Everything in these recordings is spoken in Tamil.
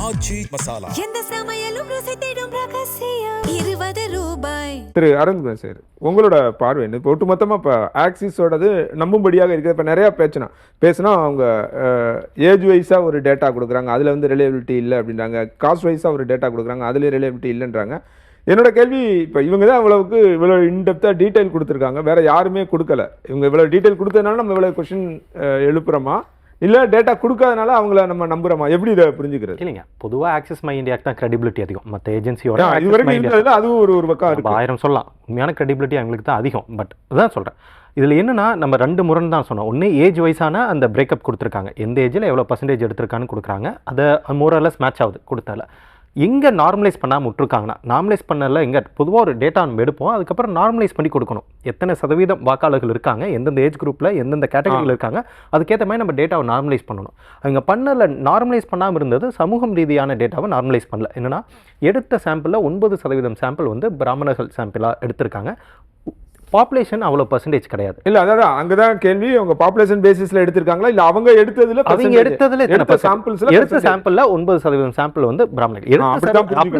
ஆச்சி மசாலா. எந்த சமையலும் ருசி தேடும் ரகசியம். 20 ரூபாய். திரு அரவிந்த் சார், உங்களோட பார்வை என்ன? இப்போ ஒட்டுமொத்தமாக இப்போ ஆக்சிஸோடது நம்பும்படியாக இருக்குது. இப்போ நிறையா பேசுனா அவங்க ஏஜ் வைஸாக ஒரு டேட்டா கொடுக்குறாங்க, அதில் வந்து ரிலையபிலிட்டி இல்லை அப்படின்றாங்க. காஸ்ட் வைஸாக ஒரு டேட்டா கொடுக்குறாங்க, அதில் ரிலையபிலிட்டி இல்லைன்றாங்க. என்னோட கேள்வி, இப்போ இவங்க தான் இவ்வளோ இன்டெப்த்தாக டீட்டெயில் கொடுத்துருக்காங்க, வேறு யாருமே கொடுக்கல. இவங்க இவ்வளோ டீட்டெயில் கொடுத்ததுனால நம்ம இவ்வளோ கொஷின் எழுப்புறோமா, இல்லை டேட்டா கொடுக்காதனால அவங்கள நம்ம நம்புறோமா? எப்படி இதை புரிஞ்சுக்கிறது? இல்லைங்க, பொதுவாக ஆக்சிஸ் மை இந்தியாவுக்கு தான் கிரெடிபிலிட்டி அதிகம். மற்ற ஏஜென்சியோட அதுவும் ஒரு பக்கம் இருக்கு. 1000 சொல்லலாம், உண்மையான கிரெடிபிலிட்டி அவங்களுக்கு தான் அதிகம். பட் அதான் சொல்கிறேன், இதில் என்னன்னா நம்ம 2 முரண் தான் சொன்னோம். ஒன்று ஏஜ் வைஸான அந்த பிரேக்கப் கொடுத்துருக்காங்க, எந்த ஏஜில் எவ்வளோ பர்சன்டேஜ் எடுத்திருக்கான்னு கொடுக்குறாங்க, அதை மோரலஸ் மேட்ச் ஆகுது கொடுத்தால. எங்கே நார்மலைஸ் பண்ணாமல் விட்டுருக்காங்கன்னா, நார்மலைஸ் பண்ணல எங்கே பொதுவாக ஒரு டேட்டா நம்ம எடுப்போம், அதுக்கப்புறம் நார்மலைஸ் பண்ணி கொடுக்கணும். எத்தனை சதவீதம் வாக்காளர்கள் இருக்காங்க, எந்தெந்த ஏஜ் குரூப்பில் எந்தெந்த கேட்டகரியில் இருக்காங்க, அதுக்கேற்ற மாதிரி நம்ம டேட்டாவை நார்மலைஸ் பண்ணணும். அவங்க பண்ணல, நார்மலைஸ் பண்ணாமல் இருந்தது சமூகம் ரீதியான டேட்டாவை நார்மலைஸ் பண்ணல. என்னென்னா, எடுத்த சாம்பிளில் 9% சாம்பிள் வந்து பிராமணர்கள் சாம்பிளாக எடுத்திருக்காங்க. பாப்புலேஷன் அவ்வளோ பர்சன்டேஜ் கிடையாது. இல்லை, அதான் அங்கே தான் கேள்வி. அவங்க பாப்புலேஷன் பேசிஸில் எடுத்திருக்காங்களா, இல்லை அவங்க எடுத்ததில் எடுத்த சாம்பிளில் 9% சாம்பிள் வந்து பிராமணர்கள் அப்படி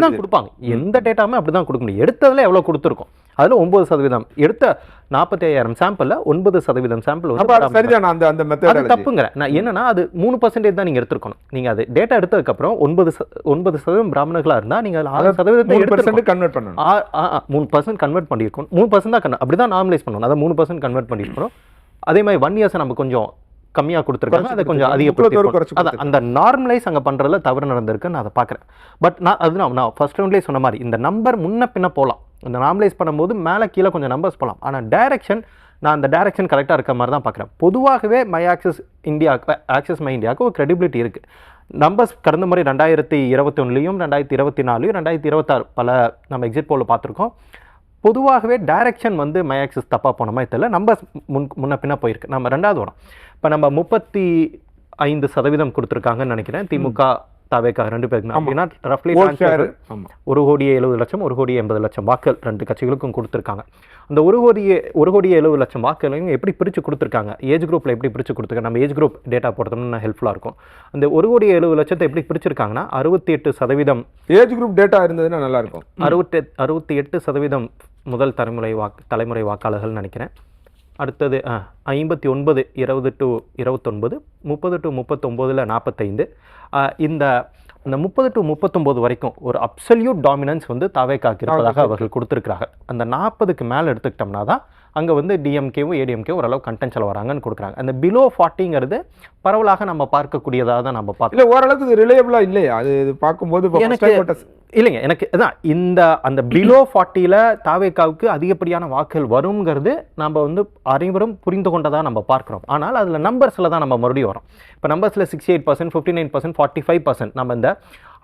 தான் கொடுப்பாங்க. எந்த டேட்டாவுமே அப்படி தான் கொடுக்க முடியும். எடுத்ததில் எவ்வளோ கொடுத்துருக்கோம், அதில் 9% எடுத்த 45,000 சாம்பிளில் 9% சாம்பிள் வந்து தப்புங்கிற. நான் என்னன்னா, அது 3% தான் நீங்கள் எடுத்துருக்கணும். நீங்கள் அது டேட்டா எடுத்ததுக்கப்புறம் 9% பிராமணர்களாக இருந்தால் நீங்கள் அதில் 6% கன்வெர்ட் பண்ணணும். 3% கன்வெர்ட் பண்ணியிருக்கணும். 3% தான் அப்படி தான் நார்மலைஸ் பண்ணணும். அதை 3% கன்வெர்ட் பண்ணியிருக்கணும். அதே மாதிரி 1 இயர்ஸ் நம்ம கொஞ்சம் கம்மியாக கொடுத்துருக்காங்க, அதை கொஞ்சம் அதிகப்படுத்தி அந்த நார்மலைஸ் அங்கே பண்ணுறதுல தவறு நடந்திருக்குன்னு நான் அதை பார்க்குறேன். பட் நான் ஃபர்ஸ்ட் ரவுண்ட்லேயே சொன்ன மாதிரி இந்த நம்பர் முன்ன பின்ன போகலாம். இந்த நார்மலைஸ் பண்ணும்போது மேலே கீழே கொஞ்சம் நம்பர்ஸ் போகலாம். ஆனால் டைரக்ஷன், நான் அந்த டைரக்ஷன் கரெக்டாக இருக்க மாதிரி தான் பார்க்குறேன். பொதுவாகவே ஆக்சிஸ் மை இந்தியாவுக்கு ஒரு கிரெடிபிலிட்டி இருக்குது. நம்பர்ஸ் கடந்த முறை 2021 2024 2026 பல நம்ம எக்ஸிட் போல பார்த்துருக்கோம். பொதுவாகவே டைரக்ஷன் வந்து மை ஆக்சிஸ் தப்பாக போன மாதிரி தெரியல, நம்பர்ஸ் முன்ன பின்ன போயிருக்கு. நம்ம 2வது வரோம். இப்போ நம்ம 35% கொடுத்துருக்காங்கன்னு நினைக்கிறேன். திமுக தவேகா 2 பேருக்கு அப்படின்னா ரஃப்லி 1,70,00,000 1,80,00,000 வாக்குகள் 2 கட்சிகளுக்கும் கொடுத்துருக்காங்க. அந்த 1,70,00,000 வாக்குகளையும் எப்படி பிரித்து கொடுத்துருக்காங்க, ஏஜ் குரூப்பில் எப்படி பிரித்து கொடுத்துருக்காங்க, நம்ம ஏஜ் குரூப் டேட்டா போடுறதுன்னு ஹெல்ப்ஃபுல்லாக இருக்கும். அந்த 1,70,00,000 எப்படி பிரிச்சிருக்காங்கன்னா 68% ஏஜ் குரூப் டேட்டா இருந்ததுன்னா நல்லாயிருக்கும். 68% முதல் தலைமுறை வாக்காளர்கள் நினைக்கிறேன். அடுத்தது 59 20 to 29 30 to 39 45. இந்த 30 to 39 வரைக்கும் ஒரு அப்சல்யூட் டாமினன்ஸ் வந்து தாவேகாக்கு இருப்பதாக அவர்கள் கொடுத்துருக்காங்க. அந்த 40க்கு மேலே எடுத்துக்கிட்டோம்னா தான் அங்கே வந்து டிஎம்கேவும் ஏடிஎம்கேவும் ஓரளவு கண்டென்ஷில் வராங்கன்னு கொடுக்குறாங்க. அந்த பிலோ 40ங்கிறது பரவலாக நம்ம பார்க்கக்கூடியதாக தான் நம்ம பார்க்கணும். இல்லை, ஓரளவுக்கு இது ரிலையபிளாக இல்லையா அது பார்க்கும்போது? இல்லைங்க, எனக்கு இதான் அந்த பிலோ 40ல் தாவேகாவுக்கு அதிகப்படியான வாக்குகள் வருங்கிறது நம்ம வந்து அனைவரும் புரிந்து கொண்டதாக நம்ம பார்க்குறோம். ஆனால் அதில் நம்பர்ஸில் தான் நம்ம மறுபடியும் வரோம். இப்போ நம்பர்ஸில் 68%, 59%, 45%. நம்ம இந்த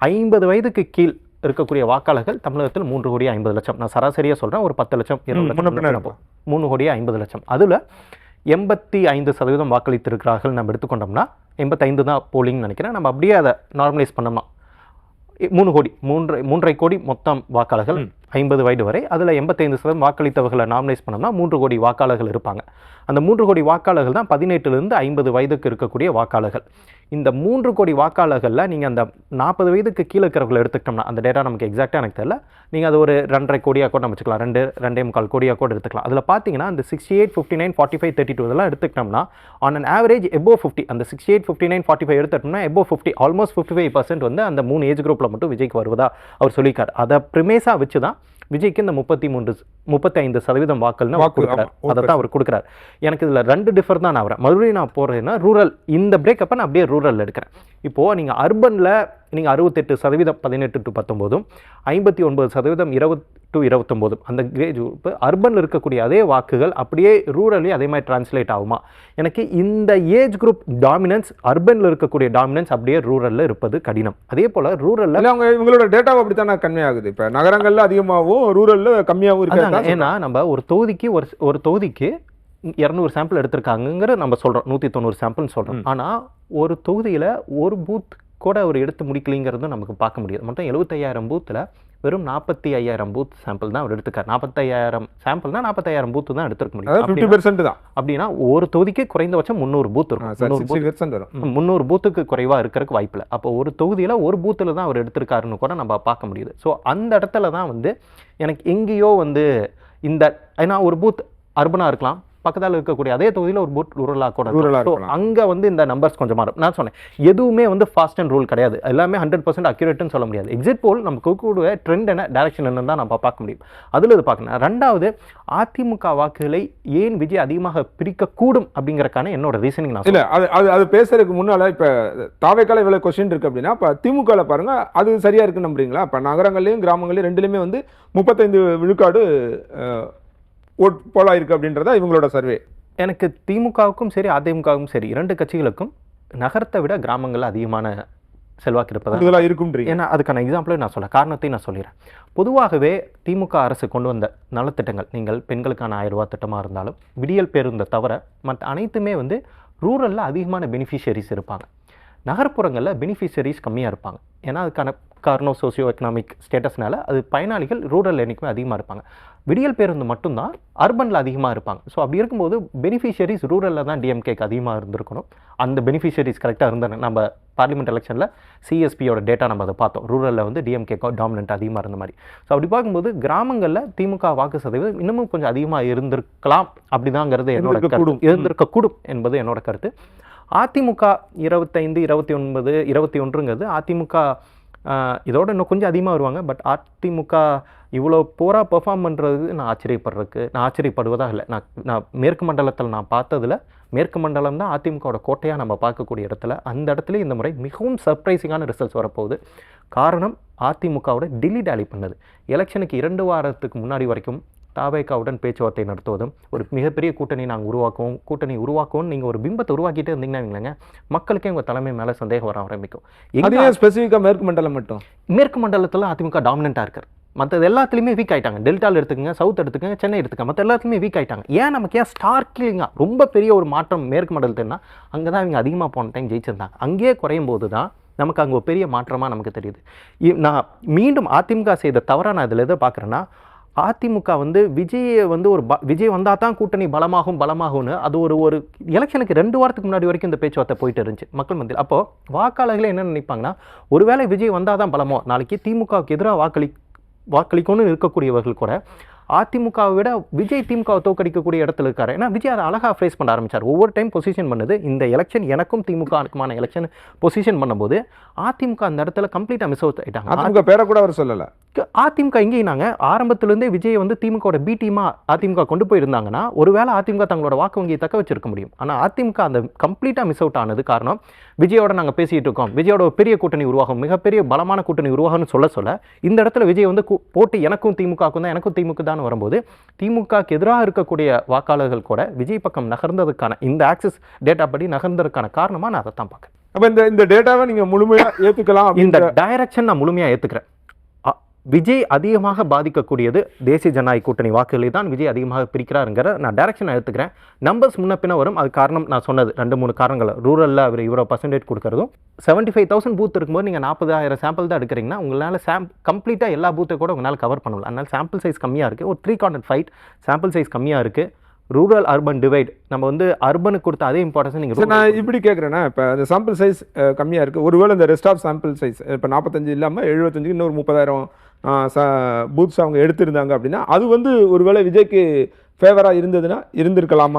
50 வயதுக்கு கீழ் இருக்கக்கூடிய வாக்காளர்கள் தமிழகத்தில் 3,50,00,000. நான் சராசரியாக சொல்கிறேன், ஒரு 10 லட்சம் 3,50,00,000. அதில் 85% வாக்களித்திருக்கிறார்கள் நம்ம எடுத்துக்கொண்டோம்னா 85 தான் போலிங்னு நினைக்கிறேன். நம்ம அப்படியே அதை நார்மலைஸ் பண்ணோம்னா 3,5 கோடி மொத்தம் வாக்காளர்கள் 50 வயது வரை. அதில் 85% வாக்களித்தவர்களை நார்மலைஸ் பண்ணோம்னா 3 கோடி வாக்காளர்கள் இருப்பாங்க. அந்த 3 கோடி வாக்காளர்கள் தான் 18லேருந்து 50 வயதுக்கு இருக்கக்கூடிய வாக்காளர்கள். இந்த 3 கோடி வாக்காளர்களில் நீங்கள் அந்த 40 வயதுக்கு கீழே இருக்கிறவங்களை எடுத்துக்கிட்டோம்னா, அந்த டேட்டா நமக்கு எக்ஸாக்டாக எனக்கு தெரியல, நீங்கள் அது ஒரு 2.5 கோடியாக கூட நம்ம வச்சுக்கலாம், 2.25 கோடியாக கூட எடுத்துக்கலாம். அதில் பார்த்தீங்கன்னா அந்த 68, 59, 45, 32 இதெல்லாம் எடுத்துக்கிட்டோம்னா ஆன் அன் ஆவரேஜ் எபோவ் 50. அந்த 68, 59, 45 எடுத்துட்டோம்னா எபோவ் 50, ஆல்மோஸ்ட் 55% வந்து அந்த 3 ஏஜ் குரூப்பில் மட்டும் விஜய்க்கு வருவதா அவர் சொல்லியிருக்காரு. அதை ப்ரிமேஸாக வச்சு தான் விஜய்க்கு இந்த 35% வாக்குகள்னு கொடுக்குறாரு. அதை தான் அவர் கொடுக்குறாரு. எனக்கு இதில் 2 டிஃபர் தான் நான் வரேன். மறுபடியும் நான் போகிறேன்னா ரூரல், இந்த பிரேக்கப்பை நான் அப்படியே ரூரலில் எடுக்கிறேன். இப்போது நீங்கள் அர்பனில் நீங்கள் 68% 18 to 19, 59% 20 to 29 அந்த கிரேஜ் குரூப் அர்பனில் இருக்கக்கூடிய அதே வாக்குகள் அப்படியே ரூரலி அதே மாதிரி டிரான்ஸ்லேட் ஆகுமா? எனக்கு இந்த ஏஜ் குரூப் டாமினன்ஸ், அர்பனில் இருக்கக்கூடிய டாமினன்ஸ் அப்படியே ரூரலில் இருப்பது கடினம். அதே போல் ரூரலில் அவங்க இவங்களோட டேட்டாவை அப்படி தானே கன்வே ஆகுது. இப்போ நகரங்களில் அதிகமாகவும் ரூரலில் கம்மியாகவும் இருக்காங்க. ஏன்னா நம்ம ஒரு தொகுதிக்கு 200 சாம்பிள் எடுத்திருக்காங்கிற நம்ம சொல்கிறோம், 190 சாம்பிள்னு சொல்கிறோம். ஆனால் ஒரு தொகுதியில் ஒரு பூத் கூட அவர் எடுத்து முடிக்கலிங்கிறதும் நமக்கு பார்க்க முடியாது. மொத்தம் 75,000 பூத்தில் வெறும் 45,000 பூத் சாம்பிள் தான் அவர் எடுத்துக்கார். 45,000 சாம்பிள்னா 45,000 பூத்து தான் எடுத்துக்க முடியும். 50% தான். அப்படின்னா ஒரு தொகுதிக்கு குறைந்தபட்சம் 300 பூத் இருக்கும். 300 பூத்துக்கு குறைவாக இருக்கிறதுக்கு வாய்ப்பில்லை. அப்போ ஒரு தொகுதியில் ஒரு பூத்தில் தான் அவர் எடுத்திருக்காருன்னு கூட நம்ம பார்க்க முடியுது. ஸோ அந்த இடத்துல தான் வந்து எனக்கு எங்கேயோ வந்து இந்த ஏன்னா ஒரு பூத் அர்பனாக இருக்கலாம், பக்கத்தில் இருக்கக்கூடிய அதே தொகுதியில் ஒரு பூத் ரூரலாக கூட இருக்கும். அங்கே வந்து இந்த நம்பர்ஸ் கொஞ்சம் மாறும். நான் சொன்னேன் எதுவுமே வந்து ஃபாஸ்ட் அண்ட் ரூல் கிடையாது, எல்லாமே 100% அக்யூரேட்னு சொல்ல முடியாது. எக்ஸிட் போல் நமக்கு கூட ட்ரெண்ட் என்ன டைரக்ஷன் என்னன்னு தான் நம்ம பார்க்க முடியும். அதில் இது பார்க்கணும். ரெண்டாவது, அதிமுக வாக்குகளை ஏன் விஜய் அதிகமாக பிரிக்கக்கூடும் அப்படிங்கிறக்கான என்னோட ரீசனிங் நான் இல்லை அது பேசுறதுக்கு முன்னால் இப்போ தாவேக்கால இவ்வளோ கொஸ்டின் இருக்குது அப்படின்னா இப்போ திமுகவில் பாருங்கள் அது சரியாக இருக்குன்னு நம்புறீங்களா? இப்போ நகரங்கள்லையும் கிராமங்களையும் ரெண்டுலேயுமே வந்து 35 விழுக்காடு ஓட் போலா இருக்குது அப்படின்றதா இவங்களோட சர்வே. எனக்கு திமுகவுக்கும் சரி அதிமுகவுக்கும் சரி இரண்டு கட்சிகளுக்கும் நகரத்தை விட கிராமங்களில் அதிகமான செல்வாக்கு இருப்பதாக இருக்கும். ஏன்னா அதுக்கான எக்ஸாம்பிளை நான் சொல்ல காரணத்தையும் நான் சொல்லிடுறேன். பொதுவாகவே திமுக அரசு கொண்டு வந்த நலத்திட்டங்கள், நீங்கள் பெண்களுக்கான 1000 ரூபா திட்டமாக இருந்தாலும் விடியல் பேருந்தை தவிர மற்ற அனைத்துமே வந்து ரூரலில் அதிகமான பெனிஃபிஷியரிஸ் இருப்பாங்க, நகர்ப்புறங்களில் பெனிஃபிஷியரிஸ் கம்மியாக இருப்பாங்க. ஏன்னா அதுக்கான காரணம் சோசியோ எக்கனாமிக் ஸ்டேட்டஸ்னால அது பயனாளிகள் ரூரல் என்றைக்குமே அதிகமாக இருப்பாங்க. விடியல் பேருந்து மட்டும்தான் அர்பனில் அதிகமாக இருப்பாங்க. ஸோ அப்படி இருக்கும்போது பெனிஃபிஷியரிஸ் ரூரலில் தான் டிஎம்கேக்கு அதிகமாக இருந்திருக்கணும். அந்த பெனிஃபிஷியரிஸ் கரெக்டாக இருந்தாங்க. நம்ம பார்லிமெண்ட் எலெக்ஷனில் சிஎஸ்பியோட டேட்டா நம்ம அதை பார்த்தோம். ரூரலில் வந்து டிஎம்கேக்கு டாமினன்ட் அதிகமாக இருந்த மாதிரி. ஸோ அப்படி பார்க்கும்போது கிராமங்களில் திமுக வாக்கு சதவீதம் இன்னமும் கொஞ்சம் அதிகமாக இருந்திருக்கலாம் அப்படிதாங்கிறது என்னோட கருத்து. இருந்திருக்கக்கூடும் என்பது என்னோட கருத்து. அதிமுக 25, 29, 21ங்கிறது அதிமுக இதோட இன்னும் கொஞ்சம் அதிகமாக வருவாங்க. பட் அதிமுக இவ்வளோ போராக பெர்ஃபார்ம் பண்ணுறது நான் ஆச்சரியப்படுவதாக இல்லை. நான் மேற்கு மண்டலத்தில் நான் பார்த்ததில் மேற்கு மண்டலம் தான் அதிமுகவோட கோட்டையாக நம்ம பார்க்கக்கூடிய இடத்துல அந்த இடத்துல இந்த முறை மிகவும் சர்ப்ரைசிங்கான ரிசல்ட்ஸ் வரப்போகுது. காரணம் அதிமுகவோட டில்லி டேலி பண்ணது. எலெக்ஷனுக்கு 2 வாரத்துக்கு முன்னாடி வரைக்கும் தாவேகாவுடன் பேச்சுவார்த்தை நடத்துவதும் ஒரு மிகப்பெரிய கூட்டணி நாங்கள் கூட்டணி உருவாக்குவோம் நீங்கள் ஒரு பிம்பத்தை உருவாக்கிட்டே இருந்தீங்கன்னா இல்லைங்க, மக்களுக்கே உங்கள் தலைமை மேலே சந்தேகம் வர ஆரம்பிக்கும். ஸ்பெசிஃபிக்காக மேற்கு மண்டலம் மட்டும் மேற்கு மண்டலத்தில் அதிமுக டாமினண்ட்டாக இருக்கார். மற்றது எல்லாத்துலேயுமே வீக் ஆகிட்டாங்க. டெல்டாவில் எடுத்துக்கங்க, சவுத் எடுத்துக்கங்க, சென்னை எடுத்துக்கங்க, மற்ற எல்லாத்துலேயுமே வீக் ஆகிட்டாங்க. ஏன் நமக்கு ஏன் ஸ்டார்க்லிங்காக ரொம்ப பெரிய ஒரு மாற்றம் மேற்கு மண்டலத்துன்னா அங்கே தான் இவங்க அதிகமாக போன டைம் ஜெயிச்சிருந்தாங்க. அங்கேயே குறையும் போது தான் நமக்கு அங்கே ஒரு பெரிய மாற்றமாக நமக்கு தெரியுது. நான் மீண்டும் அதிமுக செய்த தவறாக நான் இதில் எதை பார்க்குறேன்னா, அதிமுக வந்து விஜயை வந்து விஜய் வந்தால் தான் கூட்டணி பலமாகும்னு அது ஒரு எலெக்ஷனுக்கு 2 வாரத்துக்கு முன்னாடி வரைக்கும் இந்த பேச்சுவார்த்தை போயிட்டு இருந்துச்சு மக்கள் மத்தியில். அப்போது வாக்காளர்களே என்ன நினைப்பாங்கன்னா, ஒருவேளை விஜய் வந்தால் தான் பலமோ, நாளைக்கு திமுகவுக்கு எதிராக வாக்களிக்கணும்னு இருக்கக்கூடியவர்கள் கூட அதிமுகவை விட விஜய் திமுகவை தோக்கடிக்கக்கூடிய இடத்துல இருக்காரு. ஏன்னா விஜய் அதை அழகாக ஃப்ரேஸ் பண்ண ஆரம்பிச்சார். ஒவ்வொரு டைம் பொசிஷன் பண்ணது இந்த எலெக்ஷன் எனக்கும் திமுகவுக்குமான எலெக்ஷன் பொசிஷன் பண்ணும்போது அதிமுக அந்த இடத்துல கம்ப்ளீட்டாக மிஸ் அவுட் ஆகிட்டாங்க. அதிமுக பேரை கூட அவர் சொல்லலை. அதிமுக எங்கேனாங்க ஆரம்பத்திலேருந்தே விஜய் வந்து திமுகவோட பி டீமாக அதிமுக கொண்டு போயிருந்தாங்கன்னா ஒருவேளை அதிமுக தங்களோட வாக்கு வங்கியை தக்க வச்சிருக்க முடியும். ஆனால் அதிமுக அந்த கம்ப்ளீட்டாக மிஸ் அவுட் ஆனது காரணம் விஜயோட நாங்கள் பேசிகிட்டு இருக்கோம், விஜயோட ஒரு பெரிய கூட்டணி உருவாகும், மிகப்பெரிய பலமான கூட்டணி உருவாகும்னு சொல்ல இந்த இடத்துல விஜய் வந்து போட்டு எனக்கும் திமுகவுக்கும் தான் எனக்கும் திமுக தான் வரும்போது திமுகக்கு எதிராக இருக்கக்கூடிய வாக்காளர்கள் கூட விஜய் பக்கம் நகர்ந்ததுக்கான இந்த ஆக்சிஸ் டேட்டா படி நகர்ந்ததுக்கான காரணமாக நான் அதை தான் பார்க்குறேன். அப்போ இந்த டேட்டாவை நீங்கள் முழுமையாக ஏற்றுக்கலாம். இந்த டைரக்ஷன் நான் முழுமையாக ஏற்றுக்கிறேன். விஜய் அதிகமாக பாதிக்கக்கூடியது தேசிய ஜனநாயக கூட்டணி வாக்குகளை தான் விஜய் அதிகமாக பிரிக்கிறாருங்கிற நான் டைரக்ஷன் எடுத்துக்கிறேன். நம்பர்ஸ் முன்ன பின்ன வரும். அது காரணம் நான் சொன்னது 2-3 காரணங்கள். ரூரலில் அவர் இவ்வளோ பர்சன்டேஜ் கொடுக்குறதும் 75,000 பூத் இருக்கும்போது நீங்கள் 40,000 சாம்பிள் தான் எடுக்கிறீங்கன்னா உங்களால் கம்ப்ளீட்டாக எல்லா பூத்தை கூட உங்களால் கவர் பண்ணலாம். அதனால் சாம்பிள் சைஸ் கம்மியாக இருக்குது. ஒரு 3 கார்னர் ஃபைட், சாம்பிள் சைஸ் கம்மியாக இருக்குது. ரூரல் அர்பன் டிவைட் நம்ம வந்து அர்பனுக்கு கொடுத்த அதே இம்பார்ட்டன்ஸ் நீங்கள் நான் இப்படி கேட்குறேன்னா, இப்போ அந்த சாம்பிள் சைஸ் கம்மியாக இருக்குது. ஒருவேளை இந்த ரெஸ்ட் ஆஃப் சாம்பிள் சைஸ் இப்போ 45 இல்லாமல் 75 இன்னொரு 30,000 பூத்ஸ் அவங்க எடுத்திருந்தாங்க அப்படின்னா அது வந்து ஒருவேளை விஜய்க்கு ஃபேவராக இருந்ததுன்னா இருந்திருக்கலாம்.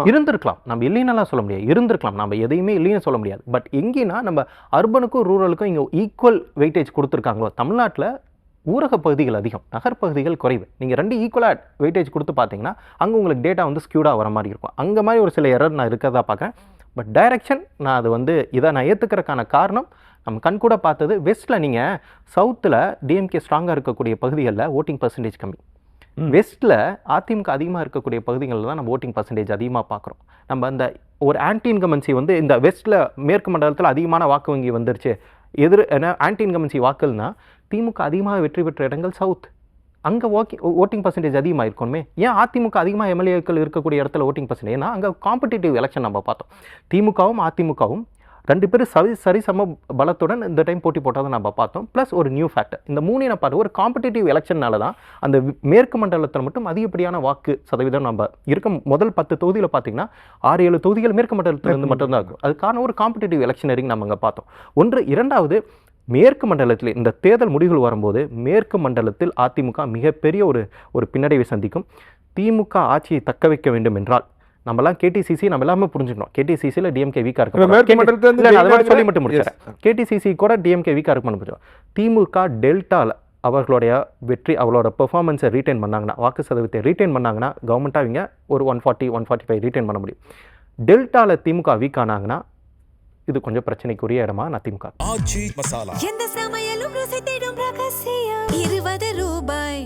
நம்ம இல்லைன்னா சொல்ல முடியாது, இருந்திருக்கலாம். நம்ம எதையுமே இல்லைன்னு சொல்ல முடியாது. பட் எங்கேன்னா நம்ம அர்பனுக்கும் ரூரலுக்கும் இங்கே ஈக்குவல் வெயிட்டேஜ் கொடுத்துருக்காங்களோ. தமிழ்நாட்டில் ஊரக பகுதிகள் அதிகம், நகர்ப்பகுதிகள் குறைவு. நீங்கள் 2 ஈக்குவலாக வெயிட்டேஜ் கொடுத்து பார்த்தீங்கன்னா அங்கே உங்களுக்கு டேட்டா வந்து ஸ்கியூடாக வர மாதிரி இருக்கும். அங்கே மாதிரி ஒரு சில எரர் நான் இருக்கிறதா பார்க்குறேன். பட் டைரக்ஷன் நான் அது வந்து இதை நான் ஏற்றுக்கிறதுக்கான காரணம் நம்ம கண் கூட பார்த்தது. வெஸ்ட்டில் நீங்கள் சவுத்தில் டிஎம்கே ஸ்ட்ராங்காக இருக்கக்கூடிய பகுதிகளில் ஓட்டிங் பர்சன்டேஜ் கம்மி. வெஸ்ட்டில் அதிமுக அதிகமாக இருக்கக்கூடிய பகுதிகளில் தான் நம்ம ஓட்டிங் பர்சன்டேஜ் அதிகமாக பார்க்குறோம். நம்ம அந்த ஒரு ஆன்டி இன்கமன்சி வந்து இந்த வெஸ்ட்டில் மேற்கு மண்டலத்தில் அதிகமான வாக்கு வங்கி வந்துருச்சு. ஆன்டி இன்கமன்சி வாக்குகள்னா திமுக அதிகமாக வெற்றி பெற்ற இடங்கள் சவுத். அங்கே ஓட்டிங் பர்சன்டேஜ் அதிகமாக இருக்கணுமே. ஏன் அதிமுக அதிகமாக எம்எல்ஏக்கள் இருக்கக்கூடிய இடத்துல ஓட்டிங் பர்சன்டேஜ்? ஏன்னா அங்கே காம்படிட்டிவ் எலெக்ஷன் நம்ம பார்த்தோம். திமுகவும் அதிமுகவும் 2 பேரும் சரிசம பலத்துடன் இந்த டைம் போட்டி போட்டதை நம்ம பார்த்தோம். ப்ளஸ் ஒரு நியூ ஃபேக்டர், இந்த 3 பார்த்து ஒரு காம்படிட்டிவ் எலெக்ஷனால தான் அந்த மேற்கு மண்டலத்தில் மட்டும் அதிகப்படியான வாக்கு சதவீதம் நம்ம இருக்க முதல் 10 தொகுதியில் பார்த்தீங்கன்னா 6-7 தொகுதிகள் மேற்கு மண்டலத்திலிருந்து மட்டும்தான் இருக்கும். அது காரணம் ஒரு காம்படிட்டிவ் எலெக்ஷனரிங் நம்ம அங்கே பார்த்தோம். ஒன்று. இரண்டாவது, மேற்கு மண்டலத்தில் இந்த தேர்தல் முடிவுகள் வரும்போது மேற்கு மண்டலத்தில் அதிமுக மிகப்பெரிய ஒரு பின்னடைவை சந்திக்கும். திமுக ஆட்சியை தக்க வைக்க வேண்டும் என்றால் நம்மலாம் கேடிசிசி நம்ம எல்லாமே புரிஞ்சுக்கணும். கேடிசிசியில் டிஎம்கே வீக்காக இருக்கும், சொல்லி மட்டும் முடிச்சேன். கேடிசிசி கூட டிஎம்கே வீக்காக இருக்கும். திமுக டெல்டாவில் அவர்களுடைய வெற்றி, அவங்களோட பெர்ஃபார்மன்ஸை ரீட்டைன் பண்ணாங்கன்னா, வாக்கு சதவீதத்தை ரீட்டைன் பண்ணாங்கன்னா கவர்மெண்ட்டாக இவங்க ஒரு 140-145 ரீட்டைன் பண்ண முடியும். டெல்டாவில் திமுக வீக் ஆனாங்கன்னா இது கொஞ்சம் பிரச்சனைக்குரிய இடமா நான் திமுக. எந்த சமையலும் ருசி தேடும் ரகசியம் 20 ரூபாய்.